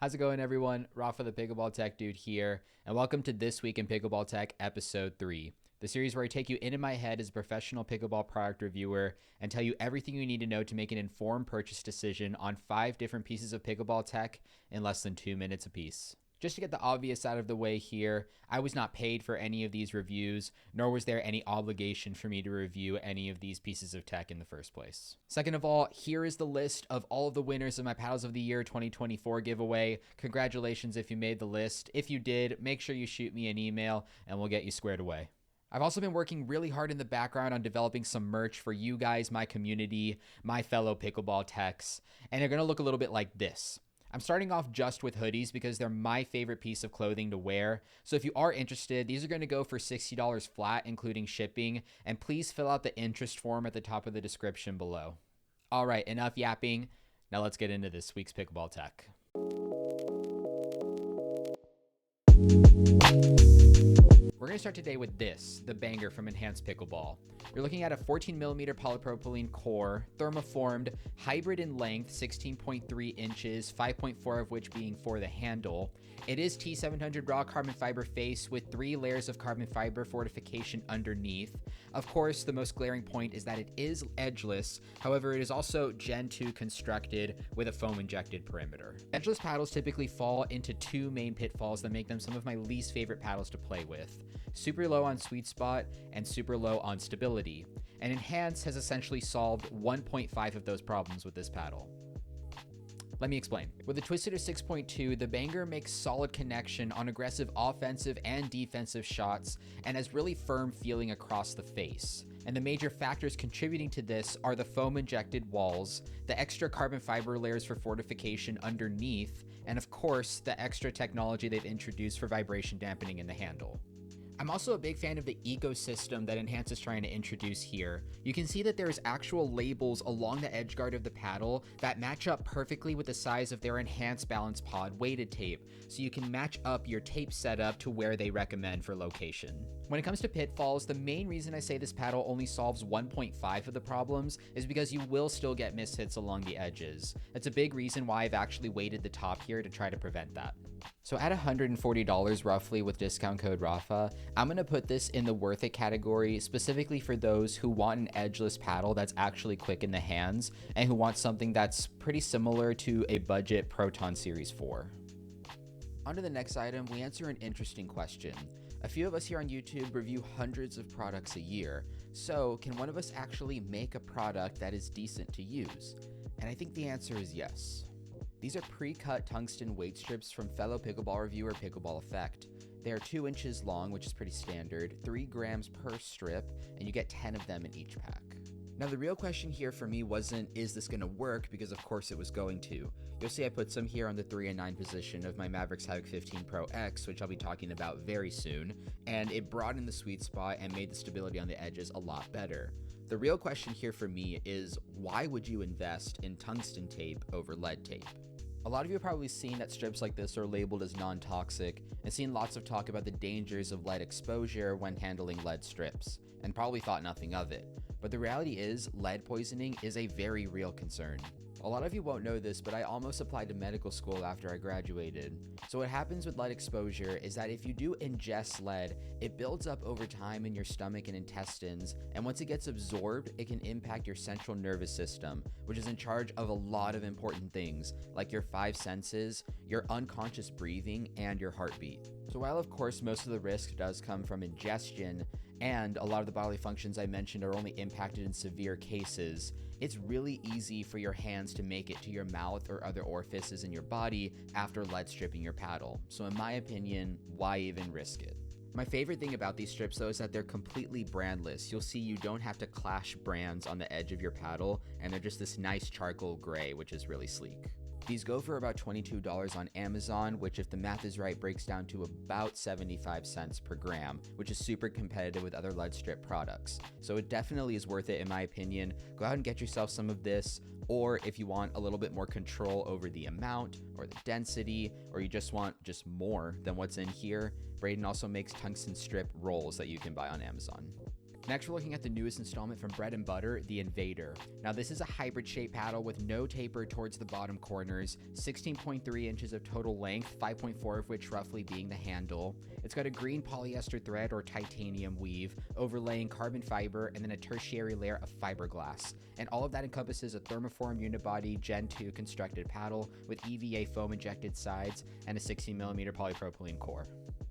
How's it going, everyone? Rafa the Pickleball Tech Dude here, and welcome to This Week in Pickleball Tech Episode 3, the series where I take you into my head as a professional pickleball product reviewer and tell you everything you need to know to make an informed purchase decision on 5 different pieces of pickleball tech in less than 2 minutes apiece. Just to get the obvious out of the way here, I was not paid for any of these reviews, nor was there any obligation for me to review any of these pieces of tech in the first place. Second of all, here is the list of all of the winners of my Paddles of the Year 2024 giveaway. Congratulations if you made the list. If you did, make sure you shoot me an email and we'll get you squared away. I've also been working really hard in the background on developing some merch for you guys, my community, my fellow pickleball techs, and they're going to look a little bit like this. I'm starting off just with hoodies because they're my favorite piece of clothing to wear. So if you are interested, these are going to go for $60 flat, including shipping. And please fill out the interest form at the top of the description below. All right, enough yapping. Now let's get into this week's pickleball tech. We're going to start today with this, the banger from Enhanced Pickleball. You're looking at a 14mm polypropylene core, thermoformed, hybrid in length, 16.3 inches, 5.4 of which being for the handle. It is T700 raw carbon fiber face with 3 layers of carbon fiber fortification underneath. Of course, the most glaring point is that it is edgeless. However, it is also Gen 2 constructed with a foam injected perimeter. Edgeless paddles typically fall into 2 main pitfalls that make them some of my least favorite paddles to play with. Super low on sweet spot and super low on stability. And Enhance has essentially solved 1.5 of those problems with this paddle. Let me explain. With the Twister 6.2, the banger makes solid connection on aggressive offensive and defensive shots and has really firm feeling across the face. And the major factors contributing to this are the foam injected walls, the extra carbon fiber layers for fortification underneath, and of course, the extra technology they've introduced for vibration dampening in the handle. I'm also a big fan of the ecosystem that Enhance is trying to introduce here. You can see that there's actual labels along the edge guard of the paddle that match up perfectly with the size of their Enhance Balance Pod weighted tape, so you can match up your tape setup to where they recommend for location. When it comes to pitfalls, the main reason I say this paddle only solves 1.5 of the problems is because you will still get mishits along the edges. That's a big reason why I've actually weighted the top here to try to prevent that. So at $140 roughly with discount code RAFA, I'm going to put this in the worth it category specifically for those who want an edgeless paddle that's actually quick in the hands and who want something that's pretty similar to a budget Proton Series 4. On to the next item, we answer an interesting question. A few of us here on YouTube review hundreds of products a year, so can one of us actually make a product that is decent to use? And I think the answer is yes. These are pre-cut tungsten weight strips from fellow pickleball reviewer Pickleball Effect. They are 2 inches long, which is pretty standard, 3 grams per strip, and you get 10 of them in each pack. Now the real question here for me wasn't, is this going to work? Because of course it was going to. You'll see I put some here on the 3 and 9 position of my Mavericks Havoc 15 Pro X, which I'll be talking about very soon, and it broadened the sweet spot and made the stability on the edges a lot better. The real question here for me is, why would you invest in tungsten tape over lead tape? A lot of you have probably seen that strips like this are labeled as non-toxic and seen lots of talk about the dangers of lead exposure when handling lead strips, and probably thought nothing of it. But the reality is, lead poisoning is a very real concern. A lot of you won't know this, but I almost applied to medical school after I graduated. So what happens with lead exposure is that if you do ingest lead, it builds up over time in your stomach and intestines, and once it gets absorbed, it can impact your central nervous system, which is in charge of a lot of important things, like your 5 senses, your unconscious breathing, and your heartbeat. So while of course most of the risk does come from ingestion, and a lot of the bodily functions I mentioned are only impacted in severe cases, it's really easy for your hands to make it to your mouth or other orifices in your body after lead stripping your paddle. So in my opinion, why even risk it? My favorite thing about these strips though is that they're completely brandless. You'll see you don't have to clash brands on the edge of your paddle, and they're just this nice charcoal gray, which is really sleek. These go for about $22 on Amazon, which if the math is right breaks down to about 75 cents per gram, which is super competitive with other lead strip products. So it definitely is worth it in my opinion. Go out and get yourself some of this, or if you want a little bit more control over the amount or the density, or you just want just more than what's in here, Braden also makes tungsten strip rolls that you can buy on Amazon. Next, we're looking at the newest installment from Bread Butter, the Invader. Now, this is a hybrid shape paddle with no taper towards the bottom corners, 16.3 inches of total length, 5.4 of which roughly being the handle. It's got a green polyester thread or titanium weave, overlaying carbon fiber, and then a tertiary layer of fiberglass. And all of that encompasses a thermoform unibody Gen 2 constructed paddle with EVA foam injected sides and a 60mm polypropylene core.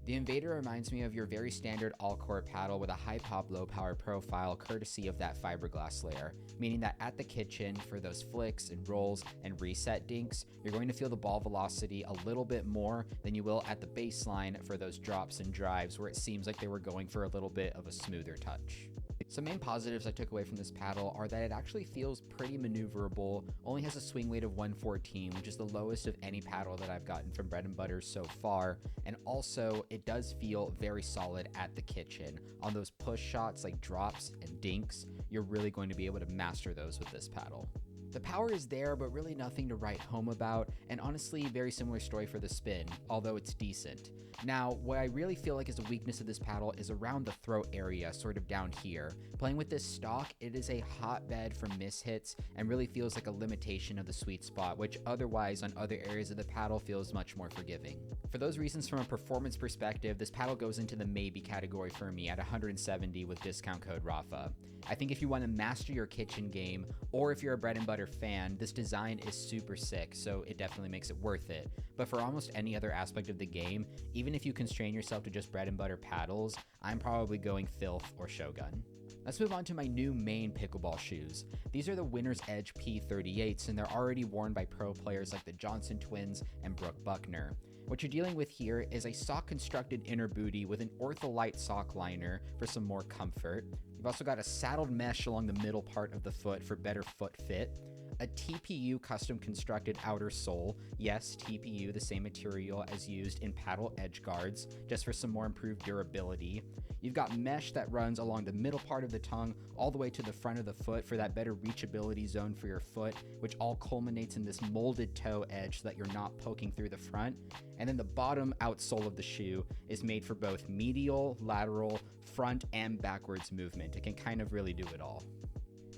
The Invader reminds me of your very standard all-core paddle with a high pop, low power profile courtesy of that fiberglass layer, meaning that at the kitchen, for those flicks and rolls and reset dinks, you're going to feel the ball velocity a little bit more than you will at the baseline for those drops and drives where it seems like they were going for a little bit of a smoother touch. Some main positives I took away from this paddle are that it actually feels pretty maneuverable, only has a swing weight of 114, which is the lowest of any paddle that I've gotten from Bread Butter so far, and also it does feel very solid at the kitchen. On those push shots like drops and dinks, you're really going to be able to master those with this paddle. The power is there, but really nothing to write home about, and honestly, very similar story for the spin, although it's decent. Now, what I really feel like is a weakness of this paddle is around the throat area, sort of down here. Playing with this stock, it is a hotbed for mishits and really feels like a limitation of the sweet spot, which otherwise on other areas of the paddle feels much more forgiving. For those reasons, from a performance perspective, this paddle goes into the maybe category for me at 170 with discount code RAFA. I think if you want to master your kitchen game, or if you're a Bread Butter fan, this design is super sick, so it definitely makes it worth it. But for almost any other aspect of the game, even if you constrain yourself to just Bread Butter paddles, I'm probably going Filth or Shogun. Let's move on to my new main pickleball shoes. These are the Winner's Edge P38s, and they're already worn by pro players like the Johnson twins and Brooke Buckner. What you're dealing with here is a sock-constructed inner booty with an ortholite sock liner for some more comfort. You've also got a saddled mesh along the middle part of the foot for better foot fit, a TPU custom constructed outer sole. Yes, TPU, the same material as used in paddle edge guards, just for some more improved durability. You've got mesh that runs along the middle part of the tongue all the way to the front of the foot for that better reachability zone for your foot, which all culminates in this molded toe edge so that you're not poking through the front. And then the bottom outsole of the shoe is made for both medial, lateral, front, and backwards movement. It can kind of really do it all.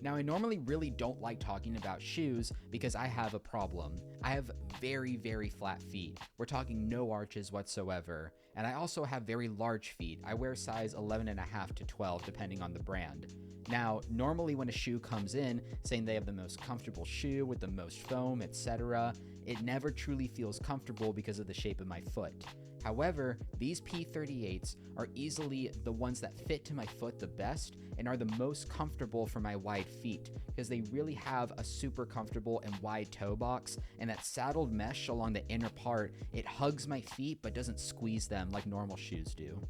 Now, I normally really don't like talking about shoes because I have a problem. I have very, very flat feet. We're talking no arches whatsoever. And I also have very large feet. I wear size 11.5 to 12 depending on the brand. Now, normally when a shoe comes in saying they have the most comfortable shoe with the most foam, etc., it never truly feels comfortable because of the shape of my foot. However, these P38s are easily the ones that fit to my foot the best and are the most comfortable for my wide feet because they really have a super comfortable and wide toe box, and that saddled mesh along the inner part, it hugs my feet but doesn't squeeze them like normal shoes do.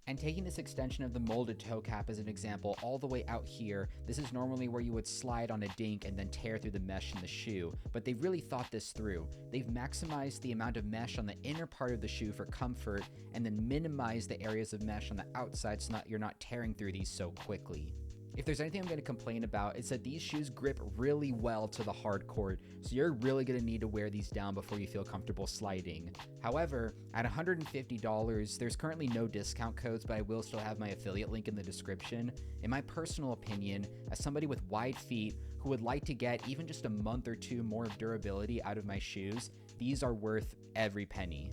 And taking this extension of the molded toe cap as an example, all the way out here, this is normally where you would slide on a dink and then tear through the mesh in the shoe, but they've really thought this through. They've maximized the amount of mesh on the inner part of the shoe for comfort, and then minimized the areas of mesh on the outside so that you're not tearing through these so quickly. If there's anything I'm going to complain about, it's that these shoes grip really well to the hard court, so you're really going to need to wear these down before you feel comfortable sliding. However, at $150, there's currently no discount codes, but I will still have my affiliate link in the description. In my personal opinion, as somebody with wide feet who would like to get even just a month or two more of durability out of my shoes, these are worth every penny.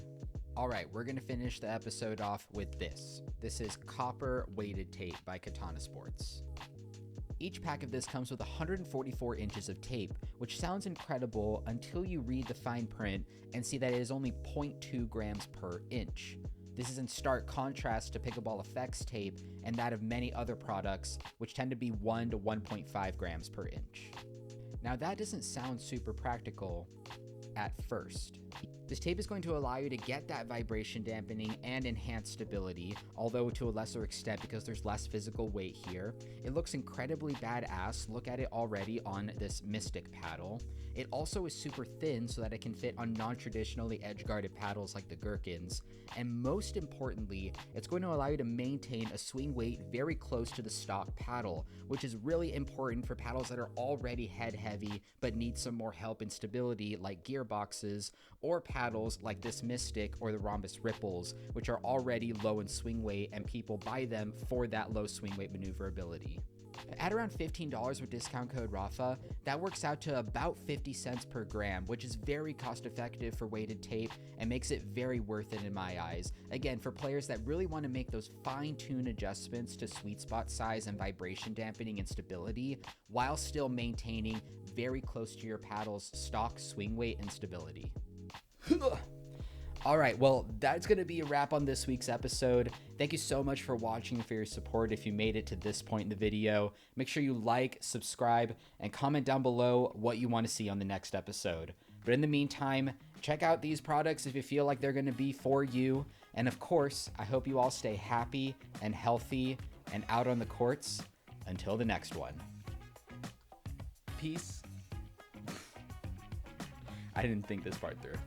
Alright, we're going to finish the episode off with this. This is copper weighted tape by Katana Sports. Each pack of this comes with 144 inches of tape, which sounds incredible until you read the fine print and see that it is only 0.2 grams per inch. This is in stark contrast to Pickleball Effect's tape and that of many other products, which tend to be 1 to 1.5 grams per inch. Now that doesn't sound super practical at first. This tape is going to allow you to get that vibration dampening and enhanced stability, although to a lesser extent because there's less physical weight here. It looks incredibly badass. Look at it already on this Mystic paddle. It also is super thin so that it can fit on non-traditionally edge-guarded paddles like the Gherkins. And most importantly, it's going to allow you to maintain a swing weight very close to the stock paddle, which is really important for paddles that are already head heavy but need some more help and stability like gear boxes or paddles like this Mystic or the Rhombus Ripples, which are already low in swing weight and people buy them for that low swing weight maneuverability. At around $15 with discount code RAFA, that works out to about 50 cents per gram, which is very cost effective for weighted tape and makes it very worth it in my eyes. Again, for players that really want to make those fine-tuned adjustments to sweet spot size and vibration dampening and stability, while still maintaining very close to your paddle's stock swing weight and stability. All right, well, that's going to be a wrap on this week's episode. Thank you so much for watching and for your support. If you made it to this point in the video, make sure you like, subscribe, and comment down below what you want to see on the next episode. But in the meantime, check out these products if you feel like they're going to be for you. And of course, I hope you all stay happy and healthy and out on the courts. Until the next one. Peace. I didn't think this part through.